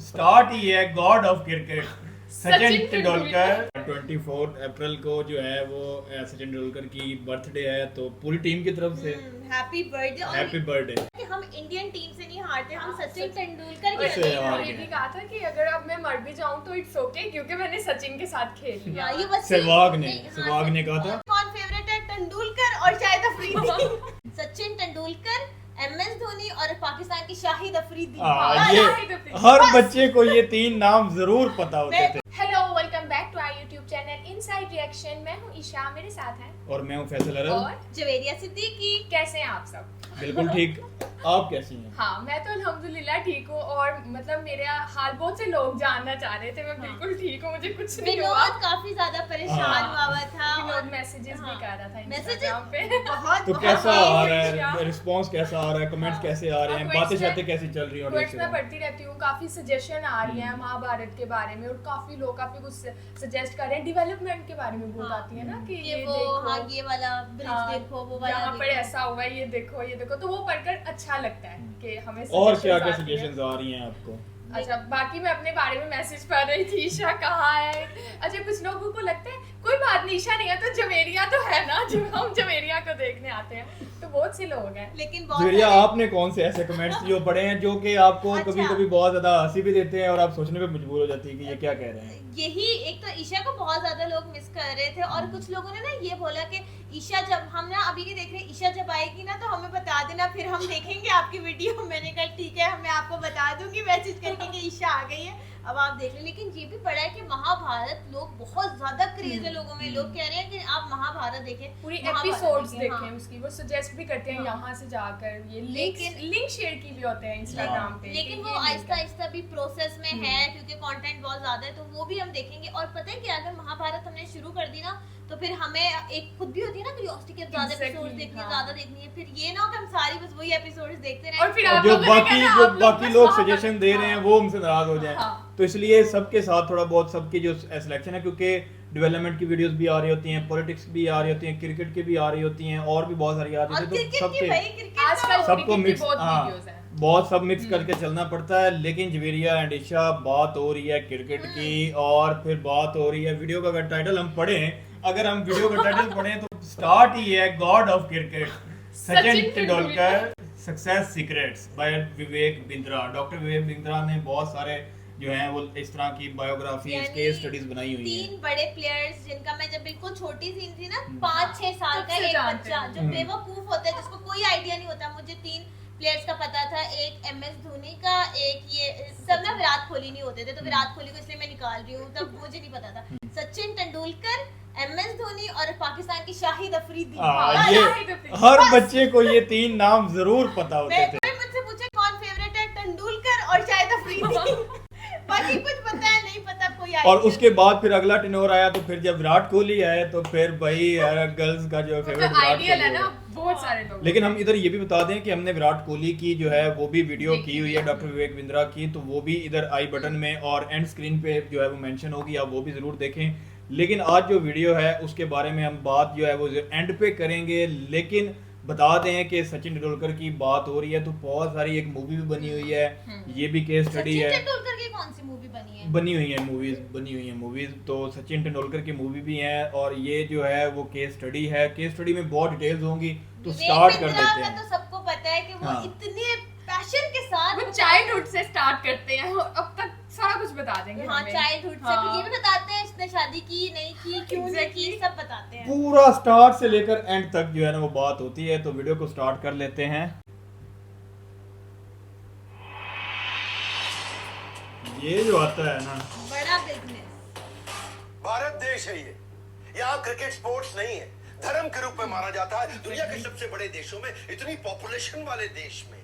Start ही है god of cricket Sachin Tendulkar. 24 अप्रैल को जो है वो सचिन तेंदुलकर की बर्थडे है, तो पूरी टीम की तरफ से हैप्पी बर्थडे। Happy birthday. कि हम इंडियन टीम से नहीं हारते, हम सचिन तेंदुलकर के से लिए हार ये गए। भी कहा था कि अगर अब मैं मर भी जाऊं तो इट्स ओके क्योंकि मैंने सचिन के साथ खेल लिया। ये बस सहवाग ने नहीं, हाँ, सहवाग ने कहा था कौन फेवरेट है, तेंदुलकर और शाहिद अफरीदी। सचिन तेंदुलकर, एमएस धोनी और पाकिस्तान की शाहिद अफरीदी। ये हर बच्चे को ये 3 नाम जरूर पता होते थे। Hello, welcome back to our YouTube channel inside reaction. मैं हूं ईशा, मेरे साथ हैं और मैं हूँ फैसल अरब। और जवेरिया सिद्दीकी। कैसे हैं आप सब? बिल्कुल ठीक। आप कैसी हैं? हाँ, मैं तो अल्हम्दुलिल्लाह ठीक हूँ और मतलब मेरे हाल बहुत से लोग जानना चाह रहे थे। मैं बिल्कुल ठीक हूँ, मुझे कुछ नहीं हुआ। विनोद काफी ज्यादा परेशान हुआ था विनोद मैसेजेस भी कर रहा था मैसेजेस इंस्टाग्राम पे। बहुत तो कैसा आ रहा अच्छा। है रिस्पांस, कैसा आ रहा है, कमेंट्स कैसे आ रहे हैं, comments बातें में- शातें कैसी चल रही हैं कमेंट्स ऑडियंस में पढ़ती रहती हूँ, काफी सजेशन आ रही हैं महाभारत के बारे में और काफी लोग काफी कुछ सजेस्ट कर रहे हैं। डेवलपमेंट के बारे में बहुत आती है ना कि ये वो देखो, हाँ ये वाला ब्रिज हाँ, देखो, वो वाला यहाँ पर देखो। ऐसा हुआ है, ये देखो ये देखो, तो वो पढ़कर अच्छा लगता है कि हमें और suggestions क्या क्या आती हैं। सजेशंस आ रही हैं आपको? अच्छा, बाकी मैं अपने बारे में मैसेज पढ़ रही थी, ईशा कहाँ है। अच्छा, कुछ लोगों को लगता है कोई बात नहीं, ईशा नहीं है तो जवेरिया तो है ना, जब हम जवेरिया को देखने आते हैं तो बहुत से लोग हैं। लेकिन बहुत जुरिया, सारे- आपने कौन से ऐसे कमेंट्स जो पढ़े हैं जो कि आपको अच्छा। कभी कभी बहुत ज्यादा हंसी भी देते हैं और आप सोचने पे मजबूर हो जाती है कि ये क्या कह रहे हैं? यही एक तो ईशा को बहुत ज्यादा लोग मिस कर रहे थे और कुछ लोगों ने ना ये बोला कि ईशा जब हम ना अभी नहीं देख रहे, ईशा जब आएगी ना तो हमें बता देना, फिर हम देखेंगे आपकी वीडियो। मैंने कहा ठीक है, मैं आपको बता दूंगी मैसेज करके कि ईशा आ गई है, अब आप देख लें। लेकिन ये भी पढ़ा है कि महाभारत लोग बहुत ज्यादा क्रेज है लोगों में, लोग कह रहे हैं कि आप महाभारत देखें, पूरी महाभारत एपिसोड्स देखें, देखें हाँ। उसकी, वो सजेस्ट भी करते हैं हाँ। यहाँ से जाकर। ये लेकिन- लिंक शेयर की भी होते हैं इंस्टाग्राम पे। लेकिन कि वो ये link आहिस्ता है। आहिस्ता भी प्रोसेस में है क्योंकि कंटेंट बहुत ज्यादा है, तो वो भी हम देखेंगे। और पता है कि अगर महाभारत हमने शुरू कर दी ना तो फिर हमें एक खुद भी होती है ना क्यूरियोसिटी के ज्यादा Exactly, एपिसोड्स देखनी है, हाँ। ज्यादा देखनी है, फिर ये ना हो कि हम सारी बस वही एपिसोड्स देखते रहें। और फिर और आप जो लोगों ने बाकी कहना, जो आप लोग बाकी बस लोग वहाँ पर- सजेशन दे रहे हैं हाँ। वो हमसे नाराज हो जाएं। हाँ। तो इसलिए सबके साथ थोड़ा बहुत सबकी जो सिलेक्शन है, क्योंकि डेवलपमेंट की वीडियोस भी आ रही होती हैं, पॉलिटिक्स भी आ रही होती हैं, क्रिकेट की भी आ रही होती हैं और भी बहुत सारी आ और रही होती है, क्रिकेट तो की सबके भाई क्रिकेट आजकल सबको क्रिकेट की मिक्स बहुत हाँ वीडियोस हैं। बहुत सब मिक्स करके चलना पड़ता है। लेकिन जवेरिया एंड ईशा बात हो रही है क्रिकेट की और फिर बात हो रही है वीडियो का। अगर टाइटल हम पढ़ें, अगर हम वीडियो का टाइटल पढ़ें तो स्टार्ट ही है god of cricket Sachin Tendulkar success secrets by Vivek Bindra. Doctor Vivek Bindra ने बहुत सारे जो हैं वो इस तरह की बायोग्राफी यानी केस स्टडीज बनाई हुई हैं। 3 बड़े प्लेयर्स जिनका मैं जब बिल्कुल छोटी सी थी ना, 5-6 साल का सबसे एक जानते बच्चा हैं। जो बेवकूफ होता है, जिसको कोई आइडिया नहीं होता, मुझे 3 प्लेयर्स का पता था। एक एमएस धोनी का, एक ये सब ना विराट कोहली नहीं होते थे, तो विराट कोहली को इसलिए मैं निकाल रही हूँ, तब मुझे नहीं पता था। सचिन तेंदुलकर, एमएस धोनी और पाकिस्तान की शाहिद अफरीदी। ये हर बच्चे को ये 3 नाम जरूर पता होते थे। कोई मुझसे पूछे कौन फेवरेट है, तेंदुलकर और शाहिद अफरीदी। बाकी कुछ पता है नहीं पता, कोई और उसके बाद फिर अगला टेनोर आया, तो फिर जब विराट कोहली आए तो फिर भाई गर्ल्स का जो फेवरेट विराट आइडियल है कोहली ना, है। बहुत सारे लोग। लेकिन हम इधर ये भी बता दें कि हमने विराट कोहली की जो है वो भी वीडियो देखी की हुई है डॉक्टर विवेक बिंद्रा की, तो वो भी इधर आई बटन में और एंड स्क्रीन पे जो है वो मेंशन होगी, आप वो भी जरूर देखें। लेकिन आज जो वीडियो है उसके बारे में हम बात जो है वो एंड पे करेंगे। लेकिन बता दें कि सचिन तेंदुलकर की बात हो रही है तो बहुत सारी एक मूवी भी बनी हुई है, ये भी केस स्टडी सचिन है। तेंदुलकर की कौन सी मूवी बनी है? बनी हुई है मूवीज, तो सचिन तेंदुलकर की मूवी भी है और ये जो है वो केस स्टडी है। केस स्टडी में बहुत डिटेल्स होंगी, तो विवेक स्टार्ट कर बिंद्रा देते का हैं। तो सबको पता है कि वो हाँ। इतने पैशन के साथ वो चाइल्डहुड से स्टार्ट करते हैं, अब तक सारा कुछ बता देंगे हाँ हमें। चाइल्डहुड से हाँ। फिर ये भी बताते हैं इसने शादी की नहीं की, क्यों नहीं की, Exactly. सब बताते हैं। पूरा स्टार्ट से लेकर एंड तक जो है ना वो बात होती है। तो वीडियो को स्टार्ट कर लेते हैं। ये जो आता है ना, बड़ा बिजनेस। भारत देश है ये, यहाँ क्रिकेट स्पोर्ट्स नहीं है, धर्म के रूप में माना जाता है। दुनिया के सबसे बड़े देशों में, इतनी पॉपुलेशन वाले देश में,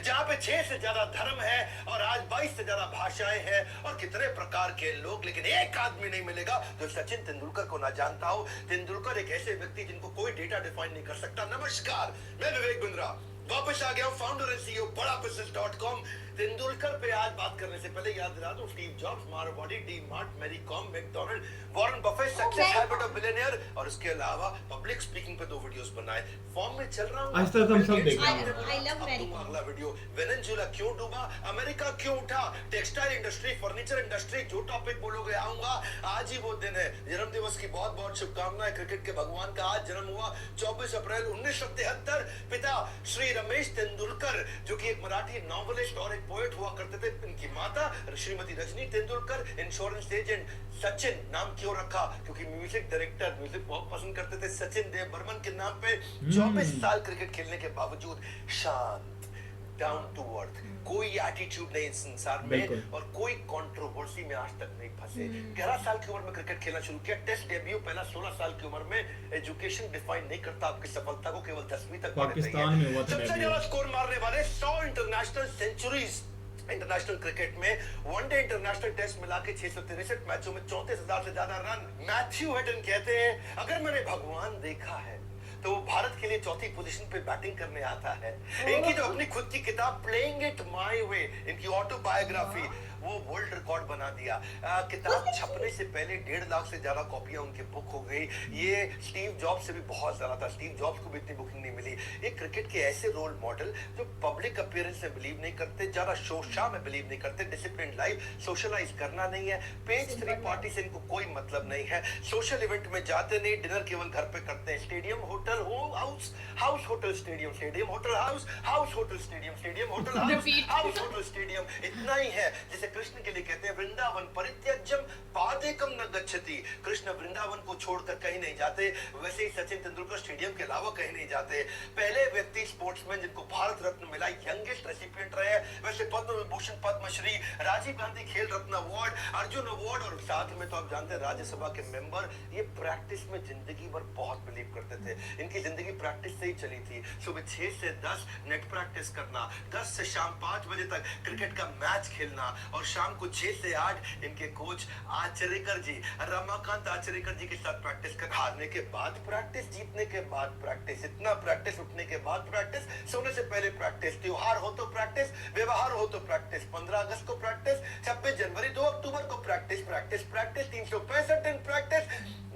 जहाँ पे 6 से ज्यादा धर्म है और आज 22 से ज्यादा भाषाएं हैं और कितने प्रकार के लोग, लेकिन एक आदमी नहीं मिलेगा जो सचिन तेंदुलकर को ना जानता हो। तेंदुलकर एक ऐसे व्यक्ति जिनको कोई डेटा डिफाइन नहीं कर सकता। नमस्कार, मैं विवेक बिंद्रा वापस आ गया हूं, फाउंडर एंड सीईओ बड़ा business.com। तेंदुलकर पे आज बात करने से पहले याद दिला दूं, Steve Jobs, Marwari, D Mart, Mary Kom, McDonald, Warren Buffett, success habit of billionaire, और इसके अलावा पब्लिक स्पीकिंग पे 2 वीडियोस बनाए। फॉर्म में चल रहा हूं। आज तक हम सब देख रहे हैं। I love Mary Kom। अगला वीडियो, वेनेजुएला क्यों डूबा, अमेरिका क्यों उठा, टेक्सटाइल इंडस्ट्री, फर्नीचर इंडस्ट्री, जो टॉपिक बोलोगे आऊंगा। आज ही वो दिन है। जन्म दिवस की बहुत बहुत शुभकामनाएं। क्रिकेट के भगवान का आज जन्म हुआ 24 अप्रैल 1973। पिता श्री रमेश तेंदुलकर, जो कि एक मराठी नॉवेलिस्ट और एक पोएट हुआ करते थे। इनकी माता श्रीमती रजनी तेंदुलकर। Insurance agent. सचिन नाम क्यों रखा, क्योंकि म्यूजिक डायरेक्टर, म्यूजिक बहुत पसंद करते थे। सचिन देव बर्मन के नाम पे 24 साल क्रिकेट खेलने के बावजूद शांत, डाउन टू अर्थ, कोई एटीट्यूड नहीं इस संसार में और कोई कंट्रोवर्सी में आज तक नहीं फंसे। 11 साल की उम्र में क्रिकेट खेलना शुरू किया। टेस्ट डेब्यू पहला 16 साल की उम्र में। एजुकेशन डिफाइन नहीं करता आपकी सफलता को, केवल 10वीं तक पाकिस्तान में हुआ था। सबसे ज्यादा स्कोर मारने वाले 100 इंटरनेशनल सेंचुरीज इंटरनेशनल क्रिकेट में। वनडे इंटरनेशनल टेस्ट मिला के 663 मैचों में 34,000 से ज्यादा रन। मैथ्यू हेडन कहते हैं, अगर मैंने भगवान देखा है तो वो भारत के लिए चौथी पोजीशन पे बैटिंग करने आता है। इनकी जो अपनी खुद की किताब प्लेइंग इट माय वे, इनकी ऑटोबायोग्राफी, वो वर्ल्ड रिकॉर्ड बना दिया। किताब छपने से पहले 1.5 लाख से ज्यादा कॉपियां उनकी बुक हो गई। ये स्टीव जॉब्स से भी बहुत ज्यादा था। स्टीव जॉब्स को भी इतनी बुकिंग नहीं मिली। ये क्रिकेट के ऐसे रोल मॉडल जो पब्लिक अपीयरेंस में बिलीव नहीं करते, ज्यादा शो शाह में बिलीव नहीं करते, डिसिप्लिन लाइफ, सोशलाइज करना नहीं है, पेज 3 पार्टी से इनको कोई मतलब नहीं है, सोशल इवेंट में जाते नहीं, डिनर केवल घर पे करते हैं। Stadium hotel house, house hotel stadium, stadium hotel house, house hotel stadium, stadium hotel house, house hotel stadium. इतना ही है। जैसे कृष्ण के लिए कहते हैं वृंदावन परित्यज्यम पादेकम न गच्छति, कृष्ण वृंदावन को छोड़कर कहीं नहीं जाते। वैसे ही सचिन तेंदुलकर स्टेडियम के अलावा कहीं नहीं जाते। पहले व्यक्ति स्पोर्ट्समैन जिनको भारत रत्न मिला, यंगेस्ट रेसिपिएंट रहे। वैसे पद्म विभूषण, पद्मश्री, राजीव गांधी खेल रत्न अवार्ड, अर्जुन अवार्ड, और साथ में तो आप जानते हैं राज्यसभा के मेंबर। ये प्रैक्टिस में जिंदगी भर बहुत बिलीव करते थे। इनकी जिंदगी प्रैक्टिस से ही चली थी। सुबह 6 से 10 नेट प्रैक्टिस करना, 10 से शाम 5 बजे तक क्रिकेट का मैच खेलना, और शाम को 6 से 8 इनके कोच आचरेकर जी, रमाकांत आचरेकर जी के साथ प्रैक्टिस कर। हारने के बाद प्रैक्टिस, जीतने के बाद प्रैक्टिस, इतना प्रैक्टिस, उठने के बाद प्रैक्टिस, सोने से पहले प्रैक्टिस, त्योहार हो तो प्रैक्टिस, व्यवहार हो तो प्रैक्टिस, 15 अगस्त को प्रैक्टिस, 26 जनवरी 2 अक्टूबर को प्रैक्टिस, प्रैक्टिस प्रैक्टिस, 365 दिन प्रैक्टिस,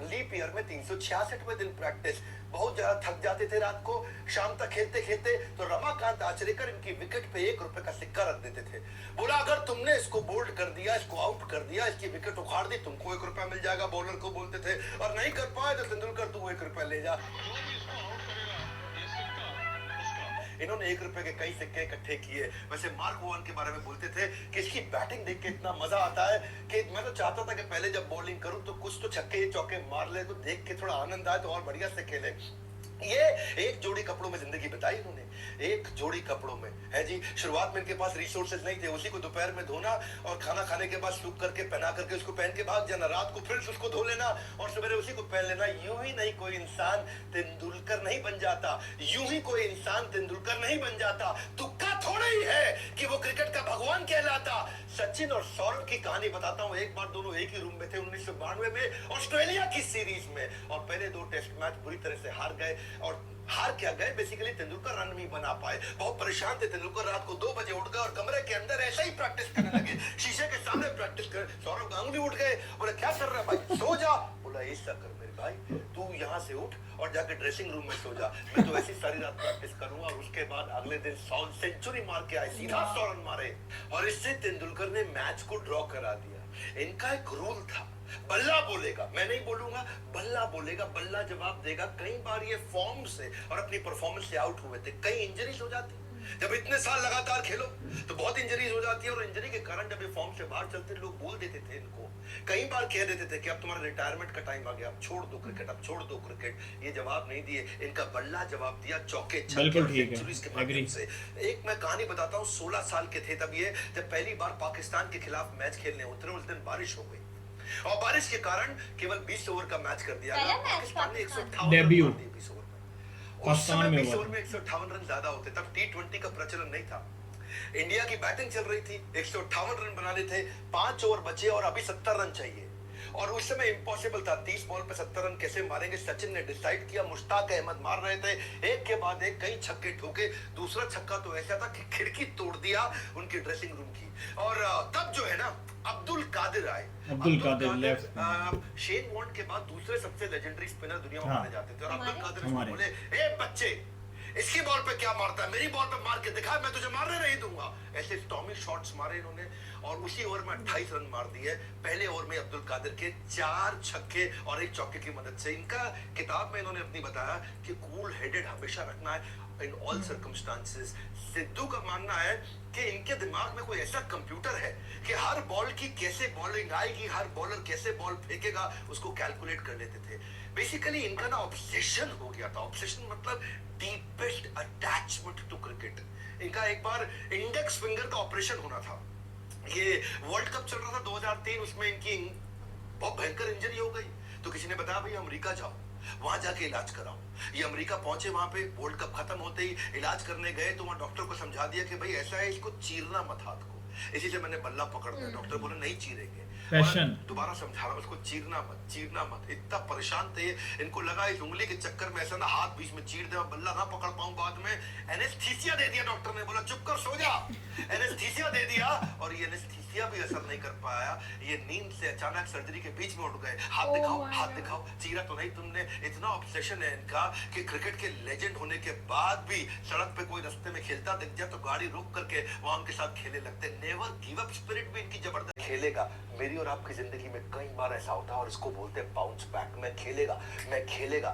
लीप ईयर में 366वें दिन प्रैक्टिस। बहुत ज्यादा थक जाते थे रात को, शाम तक खेलते खेलते, तो रमाकांत आचरेकर इनकी विकेट पे 1 रुपए का सिक्का रख देते थे। बोला अगर तुमने इसको बोल्ड कर दिया, इसको आउट कर दिया, इसकी विकेट उखाड़ दी, तुमको 1 रुपया मिल जाएगा। बॉलर को बोलते थे, और नहीं कर पाए तो तेंदुलकर तू 1 रुपया ले जा। इन्होंने 1 रुपए के कई सिक्के इकट्ठे किए। वैसे मार्क वोवन के बारे में बोलते थे कि इसकी बैटिंग देख के इतना मजा आता है कि मैं तो चाहता था कि पहले जब बॉलिंग करूं तो कुछ तो छक्के चौके मार ले, तो देख के थोड़ा आनंद आए, तो और बढ़िया से खेले। ये एक जोड़ी कपड़ों में जिंदगी बिताई इन्होंने, एक जोड़ी कपड़ों में है जी। शुरुआत में इनके पास रिसोर्सेज नहीं थे, उसी को दोपहर में धोना और खाना खाने के बाद सूख करके पहना करके उसको पहन के भाग जाना, रात को फिर उसको धो लेना और सवेरे उसी को पहन लेना। यूं ही नहीं कोई इंसान तेंदुलकर नहीं बन जाता, यूं ही कोई इंसान तेंदुलकर नहीं बन जाता। तुक्का थोड़ा ही है कि वो क्रिकेट का भगवान कहलाता। सचिन और सौरभ की कहानी बताता हूं। एक बार दोनों एक ही रूम में थे 1992 में ऑस्ट्रेलिया की सीरीज में, और पहले 2 टेस्ट मैच बुरी तरह से हार गए। और हार क्या गए, बेसिकली तेंदुलकर रन नहीं बना पाए। बहुत परेशान थे तेंदुलकर, रात को 2 बजे उठ गए और कमरे के अंदर ऐसे ही प्रैक्टिस करने लगे, शीशे के सामने प्रैक्टिस कर। सौरभ गांगुली उठ गए, बोले क्या कर रहा है भाई, सो जा। बोला ऐसा कर मेरे भाई, तू यहाँ से उठ और जाके ड्रेसिंग रूम में सो जा, मैं तो ऐसी सारी रात प्रैक्टिस करूंगा। और उसके बाद अगले दिन 100 सेंचुरी मार के आए, सीधा 100 रन मारे, और इससे तेंदुलकर ने मैच को ड्रॉ करा दिया। इनका एक रूल था, बल्ला बोलेगा, मैं नहीं बोलूंगा, बल्ला बोलेगा, बल्ला जवाब देगा। कई बार ये फॉर्म से और अपनी परफॉर्मेंस से आउट हुए थे, कई इंजरीज हो जाती। जब इतने साल लगातार खेलो तो बहुत इंजरीज हो जाती है, और इंजरी के कारण जब ये फॉर्म से बाहर चलते, लोग बोल देते थे इनको, कई बार कह देते थे कि अब तुम्हारा रिटायरमेंट का टाइम आ गया, अब छोड़ दो क्रिकेट, अब छोड़ दो क्रिकेट। ये जवाब नहीं दिए, इनका बल्ला जवाब दिया, चौके छक्के और सेंचुरीज के माध्यम से। एक मैं कहानी बताता हूँ, 16 साल के थे तब ये, जब पहली बार पाकिस्तान के खिलाफ मैच खेलने उतरे। उस दिन बारिश हो गई और बारिश के कारण केवल 20 ओवर का मैच कर दिया। पाकिस्तान ने 158 डेब्यू 20 ओवर में। उस समय 20 ओवर में 158 रन ज्यादा होते, तब T20 का प्रचलन नहीं था। इंडिया की बैटिंग चल रही थी, 158 रन बनाने थे, 5 ओवर बचे और अभी 70 रन चाहिए। और उस समय इम्पॉसिबल था, 30 बॉल पे 70 रन कैसे मारेंगे, सचिन ने डिसाइड किया, मुश्ताक अहमद मार रहे थे, एक के बाद एक कई छक्के ठोके, दूसरा छक्का तो ऐसा था कि खिड़की तोड़ दिया उनकी ड्रेसिंग रूम की। और तब जो है ना अब्दुल कादिर आए, Abdul Qadir left Shane Warne के बाद दूसरे सबसे लेजेंडरी स्पिनर दुनिया में हाँ। माने जाते थे। और अब्दुल कादिर हमारे। बोले, ए बच्चे, इसकी बॉल पे क्या मारता है, मेरी बॉल पे मार के दिखा, मैं तुझे मारने नहीं दूंगा। ऐसे स्टॉर्मी शॉट्स मारे इन्होंने और उसी ओवर में 28 रन मार दिए। पहले ओवर में अब्दुल कादिर के 4 छक्के और 1 चौके की मदद से। इनका किताब में इन्होंने अपनी बताया कि कूल हेडेड हमेशा रखना है इन ऑल सर्कमस्टांसेस। सिद्धू का मानना है कि इनके दिमाग में कोई ऐसा कंप्यूटर है कि हर बॉल की कैसे बॉलिंग आएगी, हर बॉलर कैसे बॉल फेंकेगा, उसको कैलकुलेट कर लेते थे। बेसिकली इनका ना ऑब्सेशन हो गया था। ऑब्सेशन मतलब डीपेस्ट अटैचमेंट टू क्रिकेट। इनका एक बार इंडेक्स फिंगर का ऑपरेशन होना था। ये वर्ल्ड कप चल रहा था 2003, उसमें इनकी बहुत भयंकर इंजरी हो गई। तो किसी ने बताया भाई अमेरिका जाओ, वहां जाके इलाज कराओ। ये अमेरिका पहुंचे, वहां पे वर्ल्ड कप खत्म होते ही इलाज करने गए तो वहां डॉक्टर को समझा दिया कि भाई ऐसा है, इसको चीरना मत हाथ को। इसी से मैंने बल्ला पकड़ लिया। डॉक्टर बोले नहीं चीरेंगे। Passion। और दोबारा समझा रहा हूं, उसको चीरना मत, चीरना मत। इतना परेशान थे, इनको लगा इस उंगली के चक्कर में ऐसा ना हाथ बीच में चीर दे और बल्ला ना पकड़ पाऊं बाद में। एनेस्थीसिया दे दिया डॉक्टर ने, बोला चुप कर सो जा। एनेस्थीसिया दे दिया और ये एनेस्थीसिया भी असर नहीं कर पाया। ये नींद से अचानक सर्जरी के बीच में उठ गए। हाथ Oh दिखाओ, my हाथ God। दिखाओ। चीरा तो नहीं तुमने। इतना ऑब्सेशन है इनका कि क्रिकेट के लेजेंड होने के बाद भी सड़क पे कोई रास्ते में खेलता दिख जाए तो गाड़ी रोक करके वहां उनके साथ खेलने लगते। नेवर गिव अप स्पिरिट भी इनकी जबरदस्त। खेलेगा, मेरी और आपकी जिंदगी में कई बार ऐसा होता है और इसको बोलते हैं बाउंस बैक। मैं खेलेगा, मैं खेलेगा।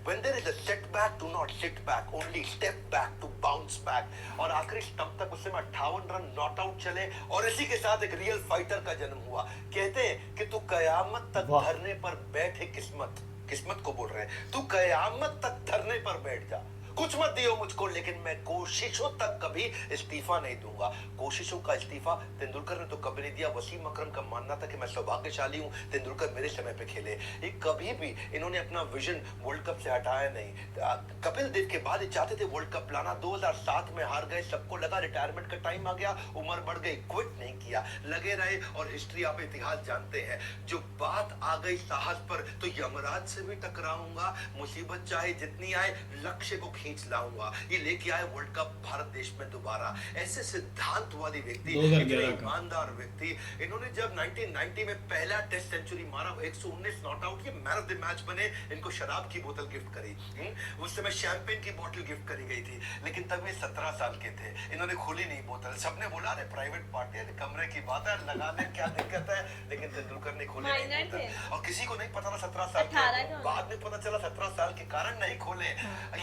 When there is a setback, do not sit back, only step back to bounce back। और आखिरी स्टंप तक उस समय 58 रन नॉट आउट चले और इसी के साथ एक रियल फाइटर का जन्म हुआ। कहते हैं कि तू कयामत तक वाह। धरने पर बैठे, किस्मत को बोल रहे हैं, तू कयामत तक धरने पर बैठ जा, कुछ मत दियो मुझको, लेकिन मैं कोशिशों तक कभी इस्तीफा नहीं दूंगा। कोशिशों का इस्तीफा तेंदुलकर ने तो कभी नहीं दिया। वसीम अकरम का मानना था कि मैं सौभाग्यशाली हूं, तेंदुलकर मेरे समय पे खेले। ये कभी भी इन्होंने अपना विजन वर्ल्ड कप से हटाया नहीं। कपिल देव के बाद ये चाहते थे वर्ल्ड कप लाना, 2007 में हार गए। सबको लगा रिटायरमेंट का टाइम आ गया, उम्र बढ़ गई, क्विट नहीं किया, लगे रहे। और हिस्ट्री, आप इतिहास जानते हैं, जो बात आ गई साहस पर तो यमराज से भी टकराऊंगा, मुसीबत चाहे जितनी आए, लक्ष्य को खींच लाऊंगा। ये लेके आए वर्ल्ड कप भारत देश में दोबारा। ऐसे सिद्धांतवादी व्यक्ति, 2011 इतने का। ईमानदार व्यक्ति, इन्होंने जब 1990 में पहला टेस्ट सेंचुरी मारा, 119 नॉट आउट, ये मैन ऑफ द मैच बने। इनको शराब की बोतल गिफ्ट करी, उस समय शैंपेन की बोतल गिफ्ट करी गई थी, लेकिन तब ये 17 साल के थे। इन्होंने खोली नहीं बोतल। सबने बोला अरे प्राइवेट पार्टी है, कमरे की बात है, लगा ले, क्या दिक्कत है। लेकिन तेंदुलकर ने खोली नहीं माइनर बोतल। थे। और किसी को नहीं पता था 17 साल 18 के, का। बाद में पता चला 17 साल के कारण नहीं खोले।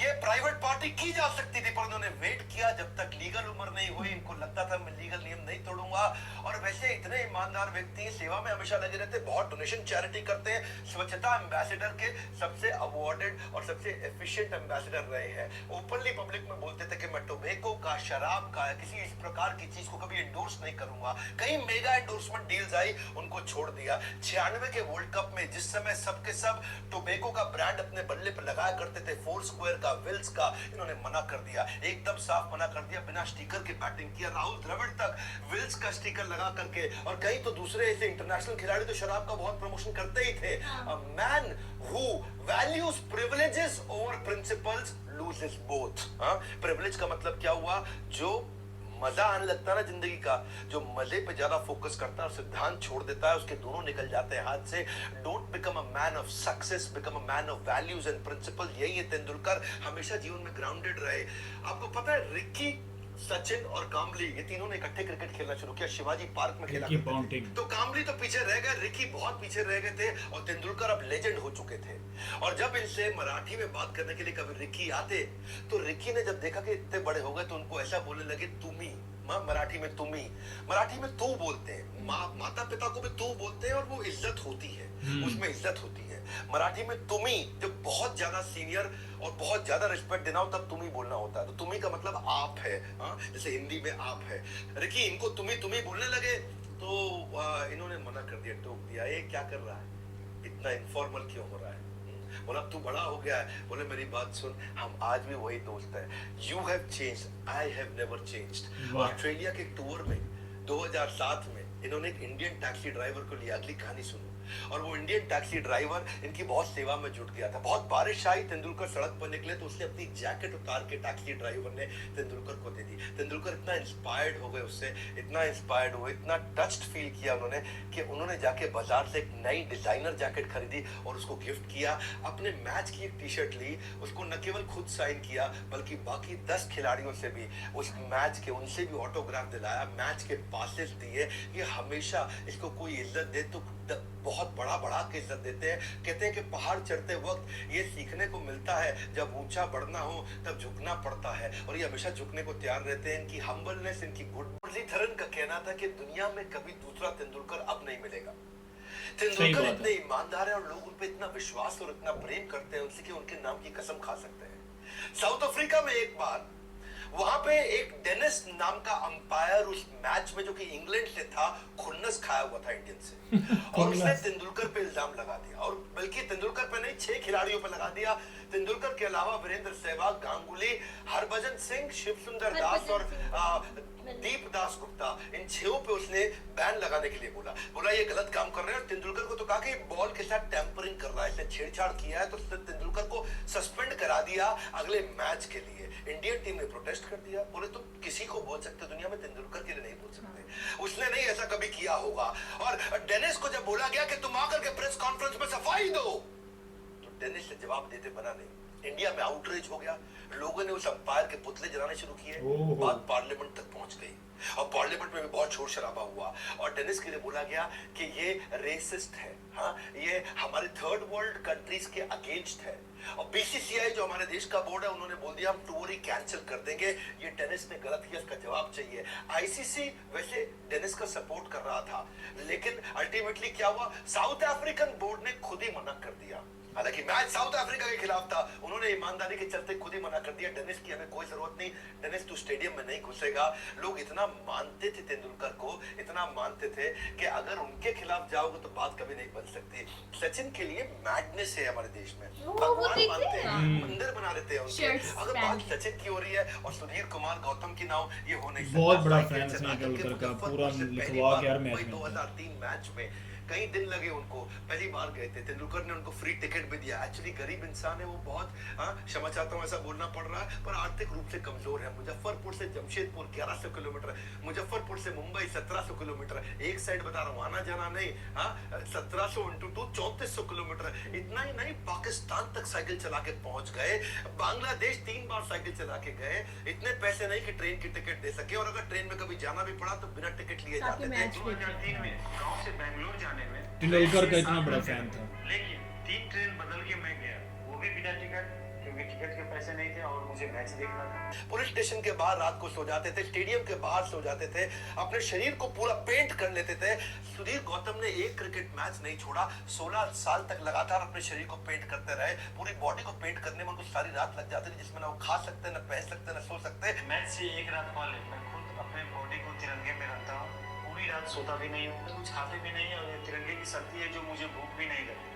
ये प्राइवेट पार्टी की जा सकती थी, पर उन्होंने वेट किया जब तक लीगल उम्र नहीं हुई। इनको लगता था मैं लीगल नियम नहीं तोड़ूंगा। और वैसे इतने ईमानदार व्यक्ति हैं, सेवा में हमेशा लगे रहते, बहुत डोनेशन चैरिटी करते हैं, स्वच्छता एम्बेसडर के सबसे अवार्डेड और सबसे एफिशिएंट एम्बेसडर रहे हैं। ओपनली पब्लिक में बोलते थे कि मैं टोबैको का, शराब का, किसी इस प्रकार की चीज को कभी एंडोर्स नहीं करूंगा। कई मेगा एंडोर्समेंट डील्स आई, उनको छोड़ दिया। 96 के वर्ल्ड कप में जिस समय सबके सब टोबैको का ब्रांड अपने बल्ले पर लगाया करते थे, फोर स्क्वायर का, विल्स का, इन्होंने मना कर दिया, एकदम साफ मना कर दिया। बिना स्टिकर के बैटिंग किया। राहुल द्रविड़ तक विल्स का स्टिकर लगा करके, और कई तो दूसरे ऐसे इंटरनेशनल खिलाड़ी तो शराब का बहुत प्रमोशन करते ही थे। A man who values privileges over principles loses both। Privilege का मतलब क्या हुआ? जो मजा आने लगता है ना जिंदगी का, जो मजे पे ज्यादा फोकस करता है और सिद्धांत छोड़ देता है, उसके दोनों निकल जाते हैं हाथ से। Don't become a man of success, become a man of values and principle. यही है तेंदुलकर, हमेशा जीवन में ग्राउंडेड रहे। आपको पता है रिक्की, सचिन और काम्बली, ये तीनों ने इकट्ठे क्रिकेट खेलना शुरू किया, शिवाजी पार्क में खेला रिकी करते थे। पॉन्टिंग। तो काम्बली तो पीछे रह गए, रिकी बहुत पीछे रह गए थे, और तेंदुलकर अब लेजेंड हो चुके थे। और जब इनसे मराठी में बात करने के लिए कभी रिकी आते, तो रिकी ने जब देखा कि इतने बड़े हो गए, तो उनको ऐसा बोलने लगे तुम्ही। मराठी में तुम्ही, मराठी में तू बोलते हैं, माता पिता को भी तू बोलते हैं, और वो इज्जत होती है, उसमें इज्जत होती है। मराठी में तुम्ही, जब बहुत ज्यादा सीनियर और बहुत ज्यादा रिस्पेक्ट देना हो तब तुम्ही बोलना होता है। तो तुम्ही का मतलब आप है, जैसे हिंदी में आप है। रिकी इनको तुम्ही बोलने लगे, तो इन्होंने मना कर दिया, टोक दिया, ये क्या कर रहा है, इतना इनफॉर्मल क्यों हो रहा है। बोला तू बड़ा हो गया है। बोले मेरी बात सुन, हम आज भी वही दोस्त हैं। You have changed, I have never changed. वाह। ऑस्ट्रेलिया के टूर में 2007 में इन्होंने एक इंडियन टैक्सी ड्राइवर को लिया। अगली कहानी सुनो। और वो इंडियन टैक्सी ड्राइवर इनकी बहुत सेवा में जुट गया था। बहुत बारिश आई, तेंदुलकर सड़क पर निकले तो उसने अपनी जैकेट उतार के टैक्सी ड्राइवर ने तेंदुलकर को दे दी। तेंदुलकर इतना इंस्पायर्ड हो गए उससे, इतना इंस्पायर्ड हुए, इतना टच्ड फील किया उन्होंने कि उन्होंने जाके बाजार से एक नई डिजाइनर जैकेट खरीदी और उसको गिफ्ट किया। अपने मैच की एक टी शर्ट ली, उसको न केवल खुद साइन किया बल्कि बाकी 10 खिलाड़ियों से भी उस मैच के, उनसे भी ऑटोग्राफ दिलाया, मैच के पासेस दिए। ये हमेशा इसको कोई इज्जत दे तो बहुत बड़ा के इज्जत देते हैं। कहते हैं कि पहाड़ चढ़ते वक्त ये सीखने को मिलता है, जब ऊंचा बढ़ना हो तब झुकना पड़ता है, और ये हमेशा झुकने को तैयार रहते हैं। इनकी हम्बलनेस, इनकी गुड। मुरलीधरन का कहना था कि दुनिया में कभी दूसरा तेंदुलकर अब नहीं मिलेगा। तेंदुलकर इतने ईमानदार है और लोग उन पे इतना विश्वास और इतना प्रेम करते हैं उनसे कि उनके नाम की कसम खा सकते हैं। साउथ अफ्रीका में एक बार वहां पे एक डेनिस नाम का अंपायर उस मैच में, जो कि इंग्लैंड से था, खुन्नस खाया हुआ था इंडियन से और उसने तेंदुलकर पे इल्जाम लगा दिया, और बल्कि तेंदुलकर पे नहीं 6 खिलाड़ियों पे लगा दिया। तेंदुलकर के अलावा वीरेंद्र सहवाग, गांगुली, हरभजन सिंह, शिव सुंदर दास और दीप दास गुप्ता, इन 6 पे उसने बैन लगाने के लिए बोला ये गलत काम कर रहे हैं। और तेंदुलकर को तो कहा कि बॉल के साथ टैंपरिंग कर रहा है, इसने छेड़छाड़ किया है, तो तेंदुलकर को सस्पेंड करा दिया अगले मैच के लिए। इंडियन टीम ने प्रोटेस्ट कर दिया, बोले तुम किसी को बोल सकते हो, दुनिया में तेंदुलकर के लिए नहीं बोल सकते। उसने नहीं ऐसा कभी किया होगा। और डेनिस को जब बोला गया कि तुम आकर के प्रेस कॉन्फ्रेंस में सफाई दो, तो डेनिस ने जवाब देते बना नहीं। इंडिया में आउटरीच हो गया, लोगों ने उस अंपायर के पुतले जलाने शुरू किए, बात पार्लियामेंट तक पहुंच गई और पार्लियामेंट में भी बहुत शोर शराबा हुआ। और डेनिस के लिए बोला गया कि ये रेसिस्ट है, हाँ, ये हमारे थर्ड वर्ल्ड कंट्रीज के अगेंस्ट है। और बीसीसीआई जो हमारे देश का बोर्ड है, उन्होंने बोल दिया हम टूर ही कैंसिल कर देंगे। ये डेनिस ने गलत किया, इसका जवाब चाहिए। आईसीसी वैसे डेनिस का सपोर्ट कर रहा था, लेकिन अल्टीमेटली क्या हुआ, साउथ अफ्रीकन बोर्ड ने खुद ही मना कर दिया। हालांकि मैच साउथ अफ्रीका के खिलाफ था, उन्होंने ईमानदारी के चलते खुद ही मना कर दिया। डेनिस की हमें कोई जरूरत नहीं, डेनिस तू स्टेडियम में नहीं घुसेगा। लोग इतना मानते थे तेंदुलकर को, इतना मानते थे कि अगर उनके खिलाफ जाओगे तो बात कभी नहीं बन सकती। सचिन के लिए मैडनेस है हमारे देश में, भगवान मानते हैं, मंदिर बना देते हैं उनके। अगर बात सचिन की हो रही है और सुधीर कुमार गौतम की ना हो, ये हो नहीं सकता। बहुत बड़ा फैन है तेंदुलकर का, पूरा लिखवा के हर मैच में। 2003 मैच में कई दिन लगे उनको, पहली बार गए थे। तेंदुलकर ने उनको फ्री टिकट भी दिया। एक्चुअली गरीब इंसान है वो, बहुत क्षमा चाहता हूँ ऐसा बोलना पड़ रहा है, पर आर्थिक रूप से कमजोर है। मुजफ्फरपुर से जमशेदपुर 1100 किलोमीटर, मुजफ्फरपुर से मुंबई 1700 किलोमीटर, एक साइड बता रहा हूँ, आना जाना नहीं, 1700 × 2 3400 किलोमीटर। इतना ही नहीं, पाकिस्तान तक साइकिल चला के पहुंच गए, बांग्लादेश 3 बार साइकिल चला के गए। इतने पैसे नहीं कि ट्रेन की टिकट दे सके, और अगर ट्रेन में कभी जाना भी पड़ा तो बिना टिकट लिए जाते थे। 2003 में गांव से बेंगलोर जाने में तेंदुलकर का इतना बड़ा फैन था, लेकिन 3 ट्रेन बदल के मैं गया, वो भी बिना टिकट, क्योंकि टिकट के पैसे नहीं थे और मुझे मैच देखना था। पुलिस स्टेशन के बाहर रात को सो जाते थे, स्टेडियम के बाहर सो जाते थे, अपने शरीर को पूरा पेंट कर लेते थे। सुधीर गौतम ने एक क्रिकेट मैच नहीं छोड़ा, 16 साल तक लगातार अपने शरीर को पेंट करते रहे। पूरी बॉडी को पेंट करने में उनको सारी रात लग जाती थी, जिसमें ना वो खा सकते, ना पहन सकते, ना सो सकते। मैच से एक रात पहले मैं खुद अपने बॉडी को तिरंगे में रखता हूँ, पूरी रात सोता भी नहीं हूँ, कुछ खाते भी नहीं, और तिरंगे की शक्ति है जो मुझे भूख भी नहीं लगती।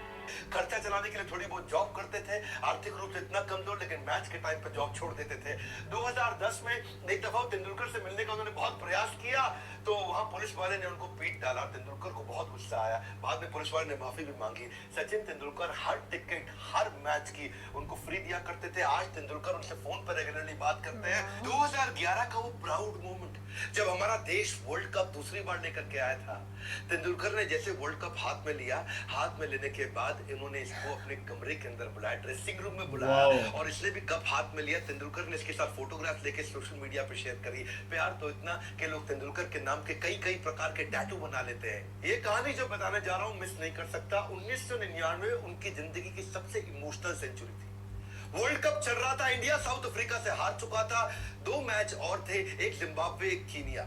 खर्चा चलाने के लिए थोड़ी बहुत जॉब करते थे, आर्थिक रूप से इतना कमजोर, लेकिन मैच के टाइम पे जॉब छोड़ देते थे। 2010 में एक दफा तेंदुलकर से मिलने का उन्होंने बहुत प्रयास किया, तो वहां पुलिस वाले ने उनको पीट डाला। तेंदुलकर को बहुत गुस्सा आया, बाद में पुलिस वाले ने माफी भी मांगी। सचिन तेंदुलकर हर टिकट, हर मैच की उनको फ्री दिया करते थे। आज तेंदुलकर उनसे फोन पर रेगुलरली बात करते हैं। 2011 का वो प्राउड मोमेंट जब हमारा देश वर्ल्ड कप दूसरी बार लेकर के आया था, तेंदुलकर ने जैसे वर्ल्ड कप हाथ में लिया, हाथ में लेने के बाद इन्होंने इसको अपने कमरे के अंदर बुलाया, ड्रेसिंग रूम में बुलाया, और इसने भी कप हाथ में लिया। तेंदुलकर ने इसके साथ फोटोग्राफ लेके सोशल मीडिया पे शेयर करी। प्यार तो इतना कि लोग तेंदुलकर के नाम के कई प्रकार के टैटू बना लेते हैं। ये कहानी जो बताने जा रहा हूँ मिस नहीं कर सकता। 1999 उनकी जिंदगी की सबसे इमोशनल सेंचुरी थी। वर्ल्ड कप चल रहा था, इंडिया साउथ अफ्रीका से हार चुका था, 2 मैच और थे, एक जिम्बाब्वे, एक कीनिया।